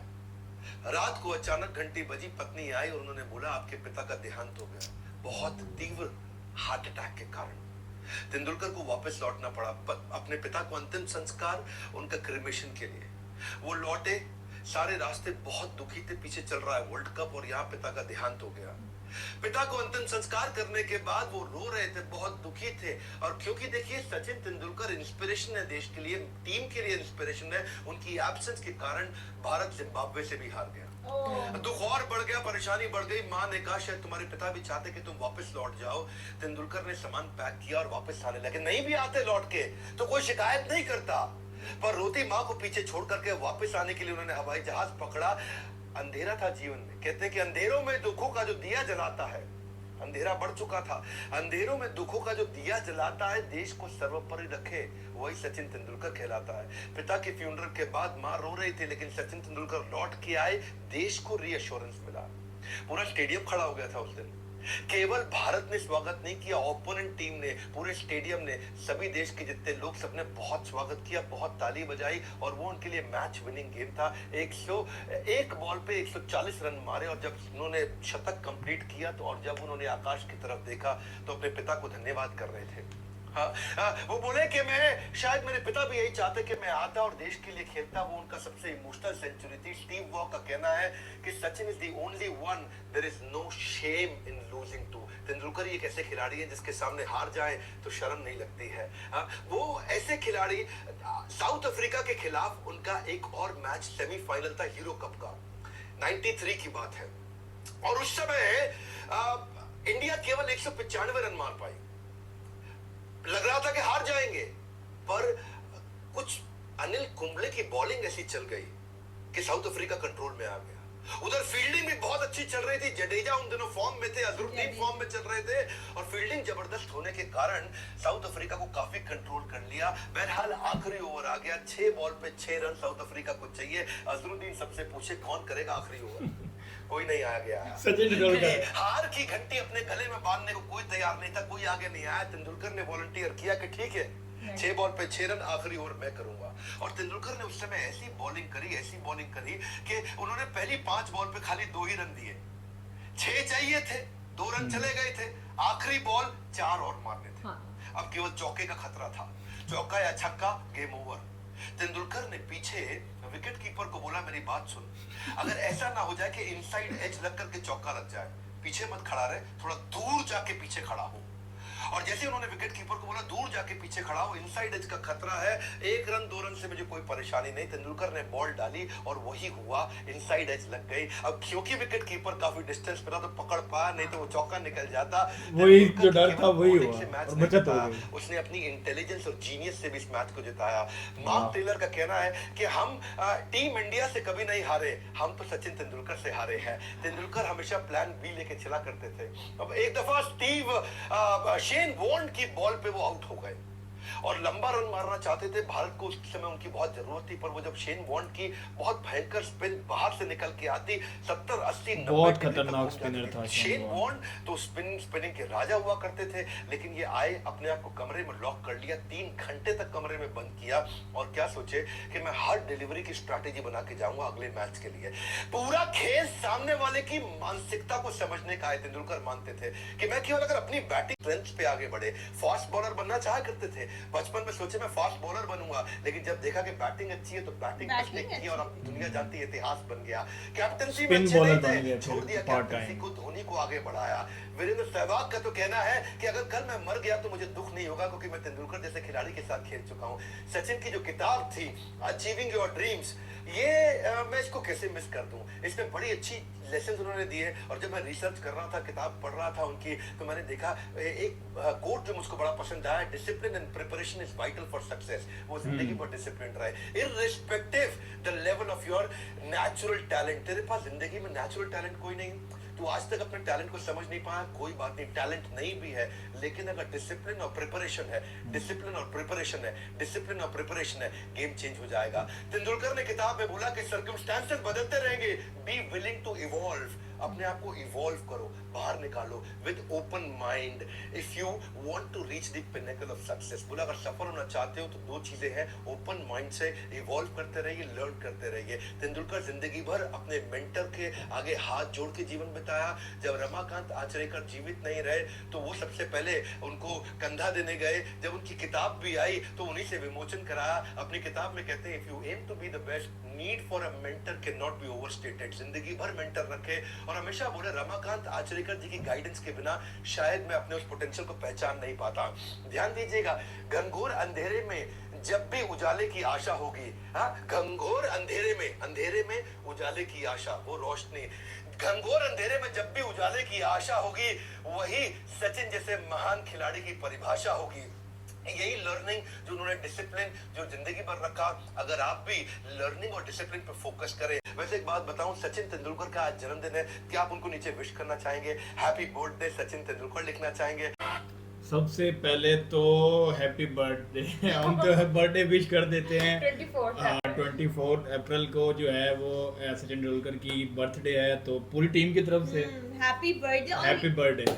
रात को अचानक घंटी बजी, पत्नी आई और उन्होंने बोला आपके पिता का देहांत हो गया, बहुत तीव्र हार्ट अटैक के कारण। तेंदुलकर को वापस लौटना पड़ा अपने पिता को अंतिम संस्कार, उनका क्रिमेशन के लिए। वो लौटे, सारे रास्ते बहुत दुखी थे, पीछे चल रहा है वर्ल्ड कप और यहाँ पिता का देहांत हो गया। पिता को अंतिम संस्कार करने के बाद वो रो रहे थे, बहुत दुखी थे। और क्योंकि देखिए सचिन तेंदुलकर इंस्पिरेशन है देश के लिए, टीम के लिए इंस्पिरेशन है, उनकी एब्सेंस के कारण भारत जिम्बाब्वे से भी हार गया। दुख और बढ़ गया, परेशानी बढ़ गई। माँ ने कहा शायद तुम्हारे पिता भी चाहते कि तुम वापस लौट जाओ। तेंदुलकर ने सामान पैक किया और वापस आने लगे। नहीं भी आते लौट के तो कोई शिकायत नहीं करता, पर रोती माँ को पीछे छोड़ करके वापस आने के लिए उन्होंने हवाई जहाज पकड़ा। अंधेरा था जीवन में। कहते हैं कि अंधेरों में दुखों का जो दिया जलाता है, अंधेरा बढ़ चुका था, अंधेरों में दुखों का जो दिया जलाता है, देश को सर्वोपरि रखे, वही सचिन तेंदुलकर कहलाता है। पिता के फ्यूनरल के बाद मां रो रही थी, लेकिन सचिन तेंदुलकर लौट के आए, देश को रीअश्योरेंस मिला। पूरा स्टेडियम खड़ा हो गया था उस दिन। केवल भारत ने स्वागत नहीं किया, ओपोनेंट टीम ने, पूरे स्टेडियम ने, सभी देश के जितने लोग, सबने बहुत स्वागत किया, बहुत ताली बजाई, और वो उनके लिए मैच विनिंग गेम था। 101 बॉल पे 140 रन मारे, और जब उन्होंने शतक कंप्लीट किया तो, और जब उन्होंने आकाश की तरफ देखा तो अपने पिता को धन्यवाद कर रहे थे। वो बोले कि मैं, शायद मेरे पिता भी यही चाहते कि मैं आता और देश के लिए खेलता। वो उनका सबसे इमोशनल सेंचुरी थी। स्टीव वॉ का कहना है कि Sachin is the only one there is no shame in losing too. Tendulkar एक ऐसे खिलाड़ी हैं जिसके सामने हार जाए तो शर्म नहीं लगती है। वो ऐसे खिलाड़ी, साउथ अफ्रीका के खिलाफ उनका एक और मैच सेमीफाइनल था हीरो कप का, 93 की बात है, और उस समय इंडिया केवल 195 रन मार पाई। लग रहा था कि हार जाएंगे, पर कुछ अनिल कुंबले की बॉलिंग ऐसी चल गई कि साउथ अफ्रीका कंट्रोल में आ गया। उधर फील्डिंग भी बहुत अच्छी चल रही थी। जडेजा उन दिनों फॉर्म में थे, अजरुद्दीन फॉर्म में चल रहे थे, और फील्डिंग जबरदस्त होने के कारण साउथ अफ्रीका को काफी कंट्रोल कर लिया। बहरहाल आखिरी ओवर आ गया, 6 बॉल पे 6 रन साउथ अफ्रीका को चाहिए। अजरुद्दीन सबसे पूछे कौन करेगा आखिरी ओवर, कोई नहीं आ गया। सचिन तेंदुलकर। हार की घंटी अपने गले में बांधने को कोई तैयार नहीं था, कोई आगे नहीं आया। तेंदुलकर ने वॉलंटियर किया कि ठीक है, 6 बॉल पे 6 रन, आखिरी ओवर मैं करूंगा। और तेंदुलकर ने उस समय ऐसी बॉलिंग करी कि उन्होंने पहली 5 बॉल पे खाली 2 ही रन दिए। 6 चाहिए थे, 2 रन चले गए थे। आखिरी बॉल 4 और मारने थे। अब केवल चौके का खतरा था, चौका या छक्का, गेम ओवर। तेंदुलकर ने पीछे विकेट कीपर को बोला, मेरी बात सुन, अगर ऐसा ना हो जाए कि इनसाइड एज लग करके चौका लग जाए, पीछे मत खड़ा रहे, थोड़ा दूर जाके पीछे खड़ा हो। और जैसे उन्होंने विकेट कीपर को बोला दूर जाके पीछे खड़ा हो, इनसाइड एज का खतरा है, 1 रन 2 रन से मुझे कोई परेशानी नहीं। तेंदुलकर ने बॉल डाली और वही हुआ, इनसाइड एज लग गई। अब क्योंकि विकेट कीपर काफी डिस्टेंस पे था तो पकड़ पाया, नहीं तो वो चौका निकल जाता। वही जो डर था वही हुआ और बचत हो गई। उसने अपनी इंटेलिजेंस और जीनियस से भी इस मैच को जिताया। मार्क टेलर का कहना है कि हम टीम इंडिया से कभी नहीं हारे, हम तो सचिन तेंदुलकर से हारे हैं। तेंदुलकर हमेशा प्लान बी लेके चला करते थे। अब एक दफा शेन वॉर्न की बॉल पे वो आउट हो गए और लंबा रन मारना चाहते थे। भारत को उस समय उनकी बहुत जरूरत थी, पर वो जब शेन वॉर्न की बहुत भयंकर स्पिन बाहर से निकल के आती, 70, 80, 90 बहुत खतरनाक स्पिनर था शेन वॉर्न। तो स्पिनिंग के राजा हुआ करते थे, लेकिन ये आए, अपने आप को कमरे में लॉक कर लिया, 3 घंटे तक कमरे में बंद किया और क्या सोचे कि मैं हर डिलीवरी की स्ट्रैटेजी बना के जाऊंगा अगले मैच के लिए। पूरा खेल सामने वाले की मानसिकता को समझने का है। तेंदुलकर मानते थे कि मैं केवल अगर अपनी बैटिंग स्ट्रेंथ पे आगे बढ़े, फास्ट बॉलर बनना चाहा करते थे। बचपन में सोचे मैं फास्ट बॉलर बनूंगा, लेकिन जब देखा कि बैटिंग अच्छी है तो बैटिंग की, और अब दुनिया जानती है इतिहास बन गया। कैप्टनसी में अच्छे नहीं थे, छोड़ दिया कैप्टनसी को, धोनी को आगे बढ़ाया। वीरेंद्र सहवाग का तो कहना है कि अगर कल मैं मर गया तो मुझे दुख नहीं होगा, क्योंकि मैं तेंदुलकर जैसे खिलाड़ी के साथ खेल चुका हूं। सचिन की जो किताब थी अचीविंग योर ड्रीम्स, ये मैं इसको कैसे मिस कर दूं। इसमें बड़ी अच्छी लेसन उन्होंने दिए, और जब मैं रिसर्च कर रहा था, किताब पढ़ रहा था उनकी, तो मैंने देखा एक कोट जो मुझको बड़ा पसंद आया, discipline and preparation is vital for success. वो जिंदगी पर डिसिप्लिन रहे, irrespective the level of your natural talent. तेरे पास जिंदगी में नेचुरल टैलेंट कोई नहीं, तू आज तक अपने टैलेंट को समझ नहीं पाया, कोई बात नहीं, टैलेंट नहीं भी है, लेकिन अगर डिसिप्लिन और प्रिपरेशन है, डिसिप्लिन और प्रिपरेशन है, डिसिप्लिन और प्रिपरेशन है, गेम चेंज हो जाएगा। तेंदुलकर ने किताब में बोला कि सर्कमस्टेंसेस बदलते रहेंगे, बी विलिंग टू इवॉल्व। अपने आप को इवॉल्व करो, बाहर निकालो with open mind if you want to reach the pinnacle of success. बोला अगर सफल होना चाहते हो तो 2 चीजें हैं, ओपन माइंड से इवॉल्व करते रहिए, लर्न करते रहिए। तेंदुलकर जिंदगी भर अपने मेंटर के आगे हाथ जोड़ के जीवन बिताया। जब रमाकांत आचरेकर जीवित नहीं रहे तो वो सबसे पहले उनको कंधा देने गए। जब उनकी किताब भी आई तो उन्हीं से विमोचन कराया। अपनी किताब में कहते हैं if you aim to be the best, need for a mentor can not be overstated. जिंदगी भर मेंटर रखे, और हमेशा बोले रमाकांत आचरेकर जी की गाइडेंस के बिना शायद मैं अपने उस पोटेंशियल को पहचान नहीं पाता। ध्यान दीजिएगा, घनघोर अंधेरे में जब भी उजाले की आशा होगी, हाँ, घनघोर अंधेरे में उजाले की आशा, वो रोशनी, घनघोर अंधेरे में जब भी उजाले की आशा होगी, वही सचिन जैसे महान खिलाड़ी की परिभाषा होगी। यही लर्निंग जो उन्होंने डिसिप्लिन जो जिंदगी भर रखा, अगर आप भी लर्निंग और डिसिप्लिन पे फोकस करें। वैसे एक बात बताऊं, सचिन तेंदुलकर का आज जन्मदिन है, क्या आप उनको नीचे विश करना चाहेंगे? हैप्पी बर्थडे सचिन तेंदुलकर लिखना चाहेंगे? सबसे पहले तो हैप्पी बर्थडे हम तो बर्थडे विश कर देते हैं। 24 अप्रैल को जो है वो सचिन तेंदुलकर की बर्थडे है, तो पूरी टीम की तरफ से हैप्पी बर्थडे। Happy birthday.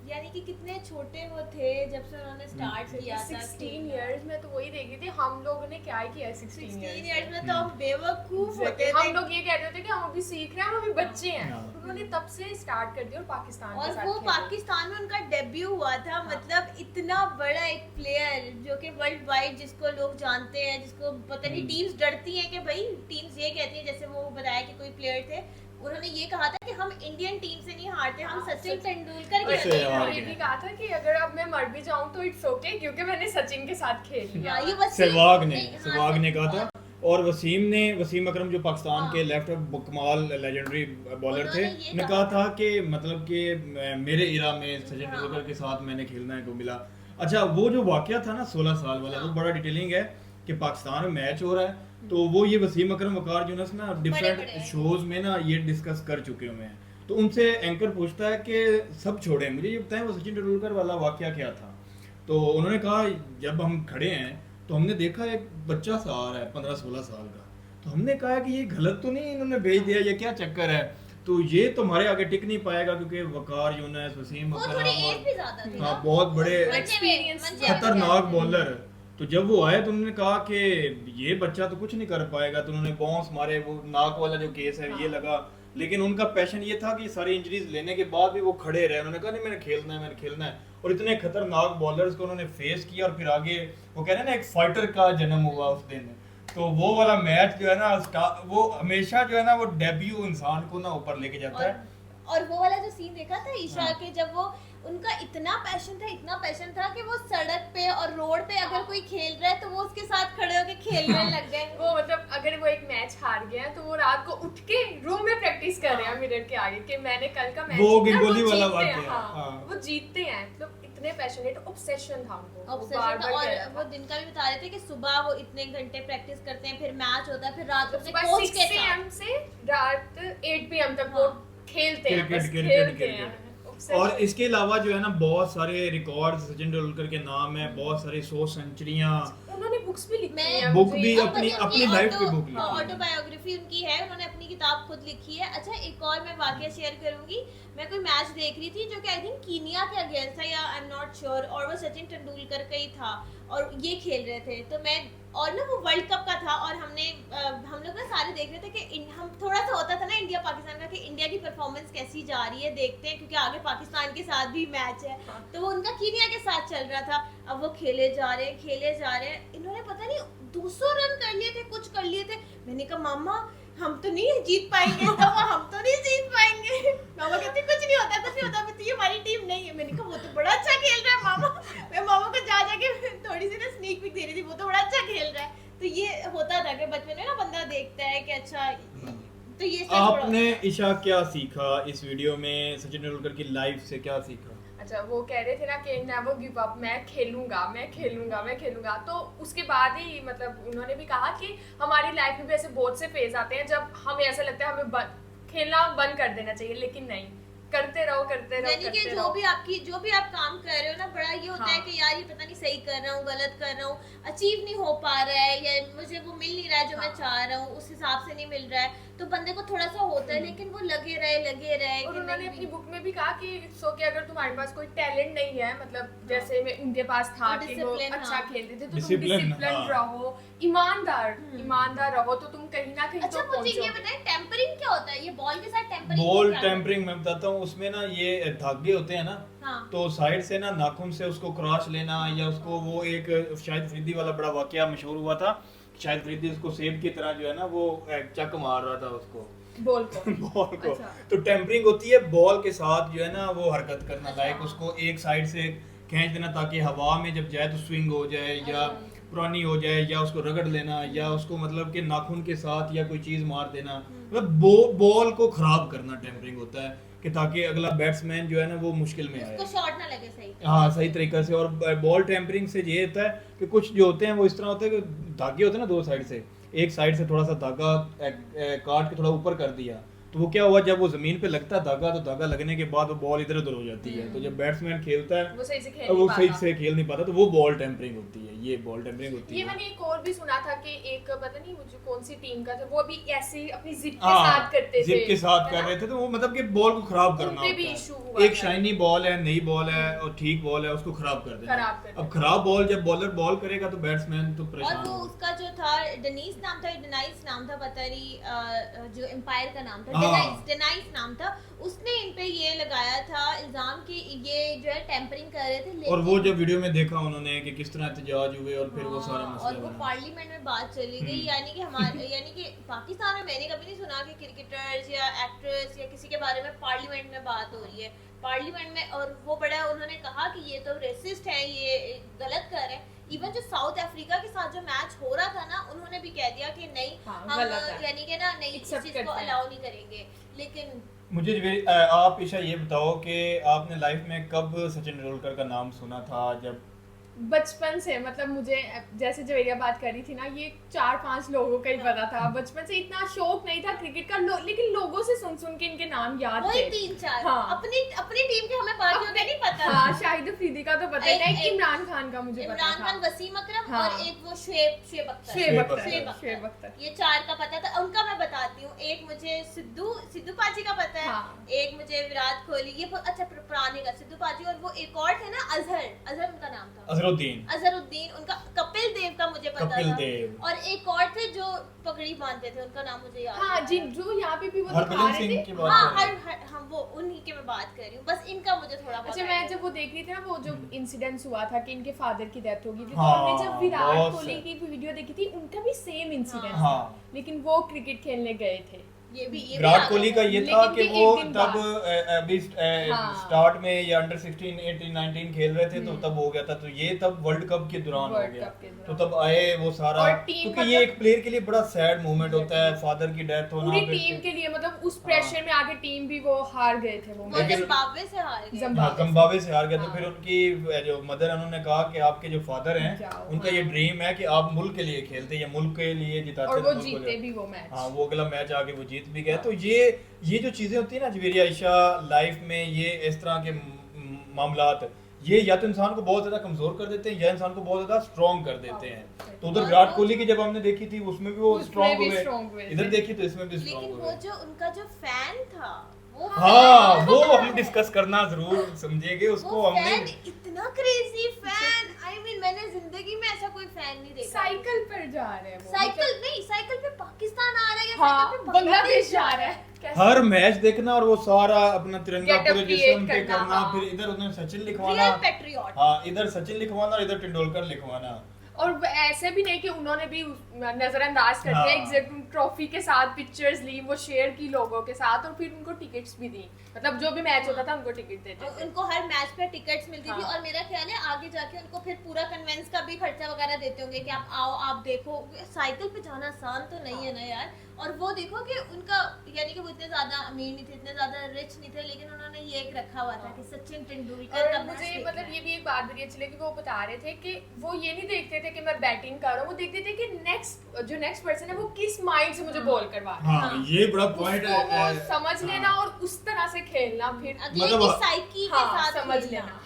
यानी कि कितने छोटे वो थे जब से उन्होंने स्टार्ट किया था। 16 इयर्स में तो वही देखी थी, हम लोगों ने क्या ही किया 16 इयर्स में तो हम बेवकूफ होते थे। हम लोग ये कहते थे कि हम अभी सीख रहे हैं, हम अभी बच्चे हैं। हाँ। उन्होंने तब से स्टार्ट कर दिया और पाकिस्तान के और साथ वो खेले। पाकिस्तान में उनका डेब्यू हुआ था। मतलब इतना बड़ा एक प्लेयर जो कि वर्ल्ड वाइड जिसको लोग जानते हैं, जिसको पता नहीं टीम्स डरती हैं कि भाई टीम्स ये कहती है, जैसे वो बताया कि कोई प्लेयर थे, उन्होंने ये कहा था कि हम इंडियन टीम से नहीं हारते, हम सचिन तेंदुलकर के ऐसे लिए यार। हारते ये हैं। भी कहा था कि अगर अब मैं मर भी जाऊं तो इट्स ओके क्योंकि मैंने सचिन के साथ खेल लिया। हाँ, ये वसीम सहवाग हाँ, ने कहा था। और वसीम अकरम जो पाकिस्तान के लेफ्ट कमाल लेजेंडरी बॉलर थे, उन्होंने ये ने कहा था कि मतलब कि मेरे इरा में सचिन हाँ। तेंदुलकर के साथ मैंने खेलने को मिला। अच्छा, वो जो वाकया था ना 16 साल वाला, वो बड़ा डिटेलिंग है कि पाकिस्तान में मैच हो रहा है, तो वो ये वसीम अकरम वकार यूनुस ना डिफरेंट बड़े-बड़े शोज में ना ये डिस्कस कर चुके हुए हैं। तो उनसे एंकर पूछता है कि सब छोड़े, मुझे ये बताएं वो सचिन तेंदुलकर वाला वाकया क्या था। तो उन्होंने कहा जब हम खड़े हैं तो हमने देखा एक बच्चा सा आ रहा है 15-16 साल का, तो हमने कहा कि ये गलत तो नहीं इन्होंने भेज दिया, ये क्या चक्कर है, तो ये तुम्हारे आगे टिक नहीं पाएगा क्योंकि वकार यूनुस, वसीम वो थोड़ी अकरम एज भी ज्यादा थी हाँ ना। बहुत बड़े Experience खतरनाक बॉलर। तो जब वो आए तो उन्होंने कहा कि ये बच्चा तो कुछ नहीं कर पाएगा, तो उन्होंने बाउंस मारे, वो नाक वाला जो केस है ये लगा, लेकिन उनका पैशन ये था कि सारी इंजरीज लेने के बाद भी वो खड़े रहे। उन्होंने कहा नहीं मैंने खेलना है और इतने खतरनाक बॉलर्स को उन्होंने फेस किया और फिर आगे वो कह रहे हैं ना एक फाइटर का जन्म हुआ उस दिन। तो वो वाला मैच जो है ना वो हमेशा जो है ना वो डेब्यू इंसान को ना ऊपर लेके जाता है। और वो वाला जो सीन देखा था ईशा हाँ। के, जब वो उनका इतना पैशन था कि वो सड़क पे और रोड पे अगर कोई खेल रहा है तो वो उसके साथ खड़े होके खेलने लग गए। वो मतलब अगर वो एक मैच हार गया तो वो रात को उठ के रूम में प्रैक्टिस कर रहे हैं मिरर के आगे कि मैंने कल का मैच वो जीतना, गंगोली वो वाला जीतते हैं, वाकया, हाँ, हाँ। वो जीतते हैं। मतलब इतने पैशनेट, ऑब्सेशन था उनको, वो Obsession बार-बार था। कह और रहा था। वो दिन का भी बता रहे थे कि सुबह वो इतने घंटे प्रैक्टिस करते हैं, फिर मैच होता है, फिर रात को अपने सुबह कोच 6 के साथ। AM से रात 8 PM तक वो खेलते हैं, बस क्रिकेट खेलते हैं। और इसके अलावा जो है ना बहुत सारे रिकॉर्ड सचिन तेंदुलकर के नाम है, बहुत सारी 100 सेंचुरियां। उन्होंने बुक्स भी लिखी मैं हैं बुक मुझे। भी अब अपनी उनकी लाइफ की बुक लिखी है। ऑटोबायोग्राफी उनकी है, उन्होंने अपनी किताब खुद लिखी है। अच्छा, एक और मैं वाकया शेयर करूंगी। मैं कोई मैच देख रही थी जो कि आई थिंक कीनिया के अगेंस्ट था, या आई एम नॉट श्योर, और वो सचिन तेंदुलकर का ही था और ये खेल रहे थे। तो मैं और ना वो वर्ल्ड कप का था और हम लोग ना सारे देख रहे थे कि हम थोड़ा सा होता था ना इंडिया पाकिस्तान का कि इंडिया की परफॉर्मेंस कैसी जा रही है, देखते हैं क्योंकि आगे पाकिस्तान के साथ भी मैच है। तो वो उनका कीनिया के साथ चल रहा था। अब वो खेले जा रहे हैं, इन्होंने पता नहीं 200 रन कर लिए थे, कुछ कर लिए थे। मैंने कहा मामा हम तो नहीं जीत पाएंगे, तो हम तो नहीं जीत पाएंगे। मामा कहते कुछ नहीं होता, ये हमारी टीम नहीं है। मैंने कहा वो तो बड़ा अच्छा खेल रहा है मामा। मैं मामा को जा जाके थोड़ी सी ना स्नीक पिक दे रही थी, वो तो बड़ा अच्छा खेल रहा है। तो ये होता था कि बचपन में ना बंदा देखता है कि अच्छा, तो ये सब आपने ईशा क्या सीखा इस वीडियो में, सचिन तेंदुलकर की लाइफ से क्या सीखा? अच्छा, वो कह रहे थे ना कि नेवर गिव अप, मैं खेलूंगा। तो उसके बाद ही मतलब उन्होंने भी कहा कि हमारी लाइफ में भी ऐसे बहुत से फेज आते हैं जब हमें ऐसा लगता है हमें खेलना बंद कर देना चाहिए, लेकिन नहीं, करते रहो। यानी कि जो भी आप काम कर रहे हो ना, बड़ा ये होता है हाँ। कि यार ये पता नहीं सही कर रहा हूँ, गलत कर रहा हूँ, अचीव नहीं हो पा रहा है, या मुझे वो मिल नहीं रहा है जो मैं चाह रहा हूँ, उस हिसाब से नहीं मिल रहा है, तो बंदे को थोड़ा सा होता है, लेकिन वो लगे रहे और कि उन्होंने नहीं अपनी बुक में भी कहा कि सो कि अगर तुम्हारे पास कोई टैलेंट नहीं है, मतलब जैसे में उनके पास था तो कि वो discipline, अच्छा हाँ। खेलते थे, तो तुम Discipline, डिसिप्लिन हाँ। रहो, ईमानदार रहो, तो तुम कहीं ना कहीं अच्छा, तो मुझे ये पहुंचोगे। बताएं टेम्परिंग क्या होता है? ये बॉल के साथ टेम्परिंग बॉल टेम्परिंग मैं बताता हूँ, उसमें ना ये धागे होते हैं ना, हाँ। तो साइड से ना नाखून से उसको क्रॉस लेना, या उसको वो एक शायद फरीदी वाला बड़ा वाकया मशहूर हुआ था, शायद फरीदी उसको सेब की तरह जो है ना वो चक मार रहा था उसको बॉल को बॉल को। अच्छा। तो टेम्परिंग होती है बॉल के साथ जो है ना वो हरकत करना, लाइक उसको एक साइड से खींच देना ताकि हवा में जब जाए तो स्विंग हो जाए, या पुरानी हो जाए या उसको रगड़ लेना या उसको मतलब कि नाखून के साथ या कोई चीज मार देना, मतलब बॉल को खराब करना टेम्परिंग होता है कि ताकि अगला बैट्समैन जो है ना वो मुश्किल में आए, उसको शॉट ना लगे सही। हाँ सही तरीके से। और बॉल टेम्परिंग से ये होता है कि कुछ जो होते हैं वो इस तरह होते हैं कि धागे होते हैं ना दो साइड से, एक साइड से थोड़ा सा धागा काट के थोड़ा ऊपर कर दिया, तो वो क्या हुआ जब वो जमीन पे लगता है धागा, तो धागा लगने के बाद वो बॉल इधर उधर हो जाती है, तो जब बैट्समैन खेलता है वो सही से खेल वो नहीं सही पाता। से खेल नहीं पाता, तो वो बॉल टेम्परिंग होती है, ये बॉल टेम्परिंग होती ये है। मैंने एक और भी सुना था कि एक पता नहीं मुझे कौन सी टीम का था, वो भी ऐसे ही अपनी जिद के हाँ, साथ करते थे, जिप के साथ है कर ना? रहे थे, तो वो मतलब कि बॉल को खराब करना उनपे भी होता issue है। हुआ एक था। शाइनी बॉल है, नई बॉल है और ठीक बॉल है, उसको खराब कर देना। खराब कर अब देना। खराब बॉल जब बॉलर बॉल करेगा तो बैट्समैन तो और परेशान वो होगा। उसका जो था डेनिस नाम था, डेनाइस नाम था, पता नहीं जो एम्पायर का नाम था, हाँ। डेनाइस नाम था, उसने इन पे ये लगाया था इल्जाम कि ये जो है टेम्परिंग कर रहे थे, लेकिन और वो जब वीडियो में देखा उन्होंने कि किस तरह एहतजाज हुए और फिर वो सारा हाँ, मसला और वो बना। पार्लियामेंट में बात चली गई, यानी कि हमारे यानी कि पाकिस्तान में मैंने कभी नहीं सुना कि क्रिकेटर्स या एक्टर्स या किसी के बारे में पार्लियामेंट में बात हो रही है, पार्लियामेंट में। और वो बड़ा उन्होंने कहा कि ये तो रेसिस्ट है, ये गलत कर रहे हैं। इवन जो साउथ अफ्रीका के साथ जो मैच हो रहा था ना, उन्होंने भी कह दिया कि नहीं हाँ, हम गलत है। यानी कि ना नहीं इस Accept चीज को करते हैं। अलाउ नहीं करेंगे। लेकिन मुझे आप ईशा ये बताओ कि आपने लाइफ में कब सचिन तेंदुलकर का नाम सुना था? जब बचपन से, मतलब मुझे जैसे जवेरिया बात कर रही थी ना, ये 4-5 लोगों का ही पता था। बचपन से इतना शौक नहीं था क्रिकेट का, लेकिन लोगों से सुन सुन के इनके नाम याद वही थे। 3-4 हाँ। अपनी अपनी टीम के हमें बाकियों का नहीं पता। हाँ, शाहिद अफरीदी का तो पता ही था, एक एक- इमरान खान का मुझे पता इमरान खान, था, वसीम अकरम हाँ। और एक वो शुएब अख्तर। शुएब शुएब अख्तर, अख्तर। शुएब अख्तर। ये 4 का पता था। उनका मैं बताती हूँ, एक मुझे सिद्धू पाजी का पता है, हाँ। एक मुझे विराट कोहली, ये अच्छा पुराने का सिद्धू पाजी, और वो एक और थे ना अजहर उनका नाम था, अजहरुद्दीन, उनका कपिल देव का मुझे पता कपिल था, देव। और एक और थे जो पगड़ी बांधते थे, उनका नाम मुझे याद हाँ, नहीं जी, आ रहा। जो यहाँ पे भी वो दिखा हरभजन रहे सिंह थे। की बात हाँ कर रहे हैं। हम वो उन्हीं के मैं बात कर रही हूँ, बस इनका मुझे थोड़ा बहुत अच्छा, idea मैं जब वो देख रही थी ना, वो जो इंसिडेंस हुआ था कि इनके फादर की डेथ हो गई थी, तो हाँ, हमने जब विराट बहुत कोहली sad। की वीडियो देखी थी, उनका भी सेम इंसिडेंट हाँ। था, लेकिन वो क्रिकेट खेलने गए थे। ये भी विराट याद कोहली होगा। का ये लेकिन था कि भी वो एक दिन तब अभी हाँ। स्टार्ट में या अंडर 16, 18, 19 खेल रहे थे, तो तब हो गया था, तो ये तब वर्ल्ड कप के दौरान हो वर्ल्ड गया, कप के तो दौरान। तब आए वो सारा, और टीम क्योंकि मतलब- ये एक प्लेयर के लिए बड़ा सैड मोमेंट होता है, फादर की डेथ होना। पूरी फिर टीम के लिए, मतलब उस प्रेशर में आगे टीम भी वो हार गए थे वो वो मैच। जिम्बाब्वे से हार गए। जिम्बाब्वे से हार गए, तो हाँ। फिर उनकी जो मदर है उन्होंने कहा कि आपके जो फादर हैं जाओ, उनका ये ड्रीम है कि आप मुल्क के लिए खेलते या मुल्क के लिए जिताते और हैं, वो मुल्क को जीते जो- भी वो मैच। हाँ, वो अगला मैच आके वो जीत भी गए। तो ये जो चीजें होती है ना जवेरिया ईशा लाइफ में, ये इस तरह के मामलात, ये या तो इंसान को बहुत ज्यादा कमजोर कर देते हैं या इंसान को बहुत ज्यादा स्ट्रॉन्ग कर देते हैं। तो उधर और विराट वो- कोहली की जब हमने देखी थी उसमें भी वो उसमें स्ट्रॉन्ग भी strong हुए, हुए इधर थे। देखी तो इसमें भी स्ट्रॉन्ग लेकिन हुए। वो जो उनका जो फैन था, वो हाँ, fan वो था। हम डिस्कस करना जरूर समझेंगे उसको। वो हमने फैन इतना क्रेजी फैन, आई मीन मैंने जिंदगी में ऐसा कोई फैन नहीं देखा। साइकिल पर जा रहे हैं वो, साइकिल नहीं, साइकिल पे पाकिस्तान आ रहा है या हाँ, साइकिल पे बांग्लादेश जा रहा है। कैसे? हर मैच देखना और वो सारा अपना तिरंगा Get up पूरे create जिस्म पे करना, करना, हाँ। फिर इधर उधर सचिन लिखवाना, रियल पेट्रियट। हाँ, इधर सचिन लिखवाना और इधर तेंदुलकर लिखवाना। और ऐसे भी नहीं कि उन्होंने भी नजरअंदाज कर दिया, हाँ। एग्जैक्ट ट्रॉफी के साथ पिक्चर्स ली, वो शेयर की लोगों के साथ, और फिर उनको टिकट्स भी दी, मतलब जो भी मैच होता था उनको टिकट देते थे। उनको हर मैच पे टिकट्स मिलती थी, हाँ। और मेरा ख्याल है आगे जाके उनको फिर पूरा कन्वेंस का भी खर्चा वगैरह देते होंगे कि आप आओ, आप देखो। साइकिल पे जाना आसान तो नहीं है ना यार। और वो देखो कि उनका यानी कि वो इतने ज्यादा अमीर नहीं थे, इतने ज्यादा रिच नहीं थे, लेकिन उन्होंने ये एक रखा हुआ था कि सचिन तेंदुलकर का और मैच मुझे देखना मतलब है। ये भी एक बात बड़ी अच्छी लगी, वो बता रहे थे कि वो ये नहीं देखते थे कि मैं बैटिंग कर रहा हूँ, वो देखते थे कि नेक्स्ट पर्सन है वो किस माइंड से मुझे बॉल करवा रहा है। हाँ, ये बड़ा पॉइंट उसको वो है। समझ लेना और उस तरह से खेलना, फिर अगले मतलब की साइकी के हाँ, साथ समझ खेलना। लेना,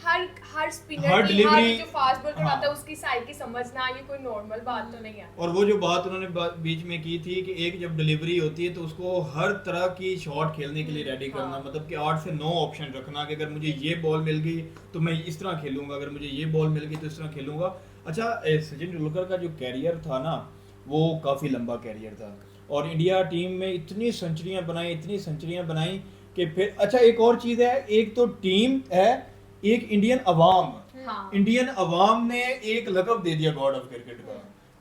हर स्पिनर हर की, delivery- हर जो फास्ट बॉल करवाता है हाँ। उसकी साइकी समझना, ये कोई नॉर्मल बात तो नहीं है। और वो जो बात उन्होंने बीच में की थी कि एक जब डिलीवरी होती है तो उसको हर तरह की शॉट खेलने के लिए रेडी करना, हाँ। मतलब कि 8 से 9 ऑप्शन रखना कि अगर मुझे ये बॉल मिल गई तो मैं इस तरह खेलूंगा, अगर मुझे ये बॉल मिल गई तो इस तरह खेलूंगा। अच्छा, सचिन तेंदुलकर का जो कैरियर था ना, वो काफ़ी लंबा कैरियर था, और इंडिया टीम में इतनी सेंचुरियां बनाई कि फिर अच्छा, एक और चीज़ है, एक तो टीम है, एक इंडियन अवाम, हाँ। इंडियन अवाम ने एक लक़ब दे दिया गॉड ऑफ क्रिकेट का,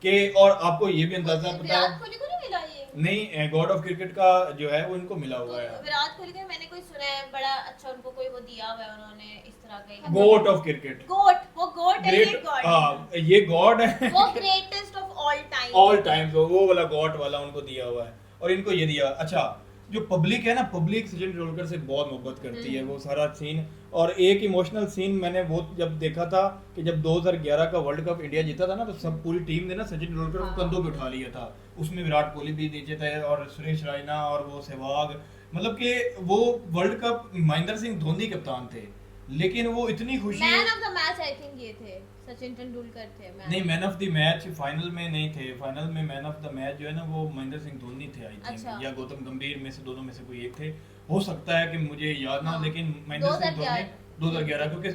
कि और आपको ये भी अंदाजा पता है, विराट कोहली को नहीं मिला ये? नहीं गॉड ऑफ क्रिकेट का जो है वो इनको मिला हुआ तो है। विराट कोहली का मैंने कोई सुना है बड़ा अच्छा उनको कोई वो दिया हुआ है उन्होंने इस तरह का गोट ऑफ क्रिकेट, गोट, वो गोट है, ये ग्रेट, गॉड हाँ ये गॉड है वो greatest of all time all time, तो वो वाला गॉड वाला उनको दिया हुआ है और इनको ये दिया। अच्छा जो पब्लिक है ना, पब्लिक सचिन तेंदुलकर से बहुत मोहब्बत करती है, वो सारा सीन। और एक इमोशनल सीन मैंने वो जब देखा था कि जब 2011 का वर्ल्ड कप इंडिया जीता था ना, तो सब पूरी टीम ने ना सचिन तेंदुलकर को कंधों पे उठा लिया था। उसमें विराट कोहली भी नीचे थे और सुरेश रैना और वो सहवाग, मतलब कि वो वर्ल्ड कप महेंद्र सिंह धोनी कप्तान थे, लेकिन वो इतनी खुशी। Man of the match I think ये थे सचिन तेंदुलकर थे। नहीं, man of the match final में नहीं थे, फाइनल में मैन ऑफ द मैच जो है ना वो महेंद्र सिंह धोनी थे आई थिंक, अच्छा। या गौतम गंभीर में से दोनों में से कोई एक थे, हो सकता है कि मुझे याद ना हो, हाँ। लेकिन महेंद्र सिंह धोनी 2011 क्योंकि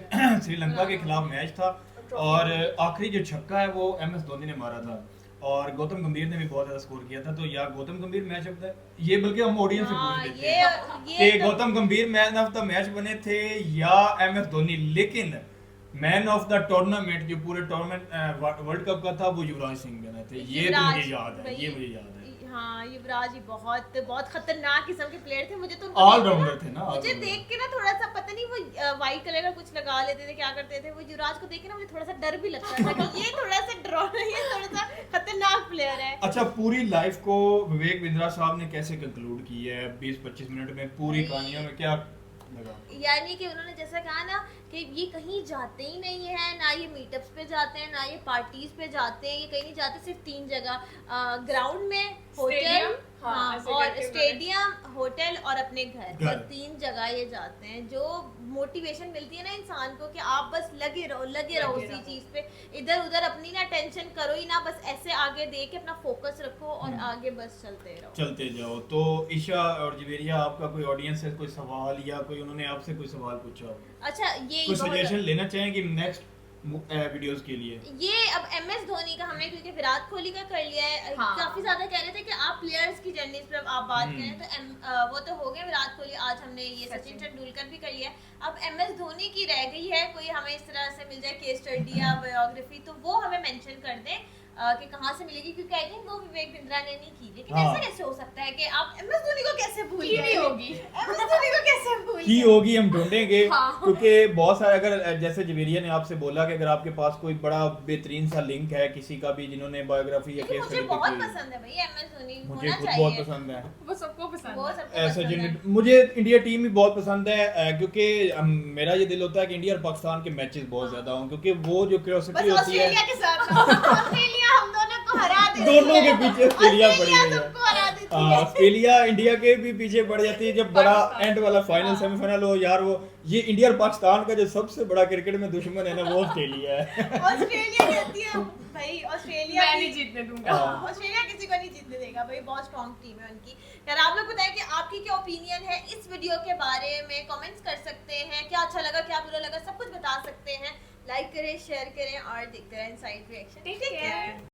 श्रीलंका के खिलाफ मैच था और आखिरी जो छक्का है वो एम एस धोनी ने मारा था और गौतम गंभीर ने भी बहुत ज्यादा स्कोर किया था। तो या गौतम गंभीर मैच ऑफ द, ये बल्कि हम ऑडियंस से हाँ, पूछ लेते ये हैं कि तो- गौतम गंभीर मैन ऑफ द मैच बने थे या एम एस धोनी, लेकिन मैन ऑफ द टूर्नामेंट जो पूरे टूर्नामेंट वर्ल्ड कप का था वो युवराज सिंह बने थे। ये तो मुझे याद है, ये मुझे याद है। हाँ युवराज जी बहुत बहुत खतरनाक किस्म के प्लेयर थे। मुझे तो ऑलराउंडर थे ना, मुझे all-rounder। देख के ना थोड़ा सा पता नहीं वो व्हाइट कलर का कुछ लगा लेते थे, क्या करते थे, वो युवराज को देख के ना मुझे थोड़ा सा डर भी लगता था कि ये थोड़ा सा ड्रॉन है, ये थोड़ा सा खतरनाक प्लेयर है। अच्छा पूरी लाइफ को विवेक बिंद्रा साहब ने कैसे कंक्लूड की है 20-25 मिनट में, पूरी कहानियों में क्या लगा? यानी कि उन्होंने जैसा कहा ना कि ये कहीं जाते ही नहीं है, ना ये मीटअप्स पे जाते हैं, ना ये पार्टीज पे जाते हैं, ये कहीं नहीं जाते, सिर्फ 3 जगह ग्राउंड में, होटल, स्टेडियम, हाँ, हाँ, ऐसे और करके स्टेडियम, होटल और अपने घर, घर। 3 जगह ये जाते हैं। जो मोटिवेशन मिलती है ना इंसान को कि आप बस लगे रहो उसी चीज पे, इधर उधर अपनी ना टेंशन करो ही ना, बस ऐसे आगे देख के अपना फोकस रखो और आगे बस चलते जाओ। तो ईशा और जवेरिया, आपका कोई ऑडियंस से कोई सवाल या कोई उन्होंने आपसे कोई सवाल पूछा हो, अच्छा ये कोई बहुत- सजेशन लेना चाहेंगे नेक्स्ट वीडियोस के लिए? ये अब एमएस धोनी का हमने क्योंकि विराट कोहली का कर लिया है, हाँ। काफी ज्यादा कह रहे थे कि आप प्लेयर्स की जर्नी पर आप बात करें, तो वो तो हो गए विराट कोहली, आज हमने ये सचिन तेंदुलकर भी कर लिया है। अब एमएस धोनी की रह गई है, कोई हमें इस तरह से मिल जाए केस स्टडी या बायोग्राफी, तो वो हमें मेंशन कर दें कि कहाँ से मिलेगी, क्योंकि आई थिंक वो विवेक बिंद्रा ने नहीं की, लेकिन हाँ। ऐसा कैसे हो सकता है कि आप एमएस धोनी को कैसे भूल की गए? नहीं होगी। एमएस धोनी को कैसे भूल की गए? होगी, हम ढूंढेंगे हाँ। क्योंकि बहुत सारे, अगर जैसे जवेरिया ने आपसे बोला कि अगर आपके पास कोई बड़ा बेहतरीन सा लिंक है किसी का भी जिन्होंने बायोग्राफी या लेकिन केस मुझे स्टडी बहुत की, पसंद है भाई एमएस धोनी, मुझे होना खुद चाहिए। बहुत पसंद है। वो सबको पसंद वो है। सबको ऐसे पसंद है। मुझे इंडिया टीम भी बहुत पसंद है क्योंकि मेरा ये दिल होता है कि इंडिया और पाकिस्तान के मैचेस बहुत ज्यादा हों, क्योंकि वो जो क्यूरियोसिटी बस होती है, ऑस्ट्रेलिया के साथ ऑस्ट्रेलिया हम दोनों को हरा देती है। दोनों के पीछे ऑस्ट्रेलिया पड़ी हुई है। सबको हरा देती है। ऑस्ट्रेलिया इंडिया के भी पीछे पड़ जाती है जब बड़ा पाकिस्तान। एंड वाला फाइनल सेमीफाइनल हो यार। वो ये इंडिया और पाकिस्तान का जो सबसे बड़ा क्रिकेट में दुश्मन है ना, वो ऑस्ट्रेलिया है। ऑस्ट्रेलिया कहती है भाई, ऑस्ट्रेलिया मैं भी- नहीं जीतने दूंगा। हाँ। ऑस्ट्रेलिया किसी को नहीं जीतने देगा भाई, बहुत स्ट्रांग टीम है उनकी। यार आप लोग बताएं कि आपकी क्या ओपिनियन है इस वीडियो के बारे में, कमेंट्स कर सकते हैं, क्या अच्छा लगा क्या बुरा लगा सब कुछ बता सकते हैं। लाइक करें, शेयर करें और देखते रहें इनसाइड रिएक्शन। Take care.